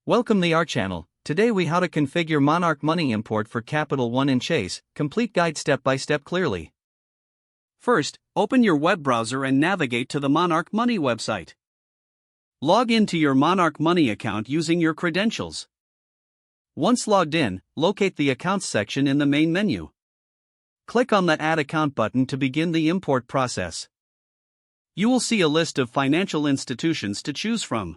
Welcome to our channel. Today we how to configure Monarch Money import for Capital One and Chase, complete guide step by step clearly. First, open your web browser and navigate to the Monarch Money website. Log into your Monarch Money account using your credentials. Once logged in, locate the Accounts section in the main menu. Click on the Add Account button to begin the import process. You will see a list of financial institutions to choose from.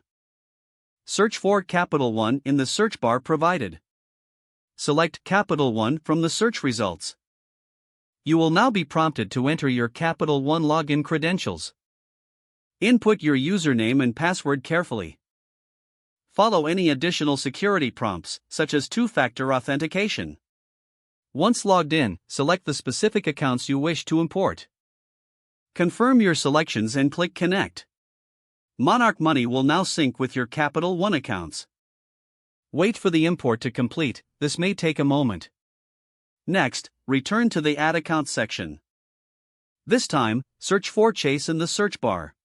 Search for Capital One in the search bar provided. Select Capital One from the search results. You will now be prompted to enter your Capital One login credentials. Input your username and password carefully. Follow any additional security prompts, such as two-factor authentication. Once logged in, select the specific accounts you wish to import. Confirm your selections and click Connect. Monarch Money will now sync with your Capital One accounts. Wait for the import to complete, this may take a moment. Next, return to the Add Account section. This time, search for Chase in the search bar.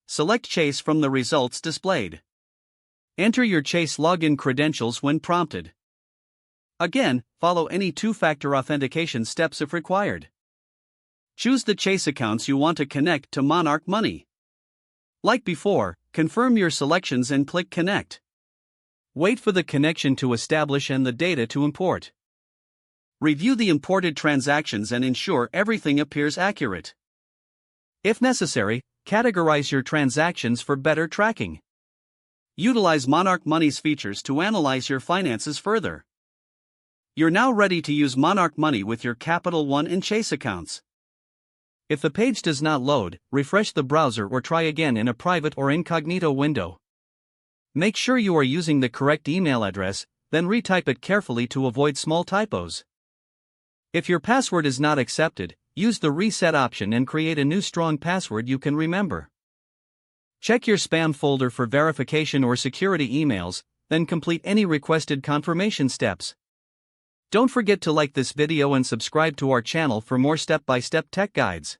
Select Chase from the results displayed. Enter your Chase login credentials when prompted. Again, follow any two-factor authentication steps if required. Choose the Chase accounts you want to connect to Monarch Money. Like before, confirm your selections and click Connect. Wait for the connection to establish and the data to import. Review the imported transactions and ensure everything appears accurate. If necessary, categorize your transactions for better tracking. Utilize Monarch Money's features to analyze your finances further. You're now ready to use Monarch Money with your Capital One and Chase accounts. If the page does not load, refresh the browser or try again in a private or incognito window. Make sure you are using the correct email address, then retype it carefully to avoid small typos. If your password is not accepted, use the reset option and create a new strong password you can remember. Check your spam folder for verification or security emails, then complete any requested confirmation steps. Don't forget to like this video and subscribe to our channel for more step-by-step tech guides.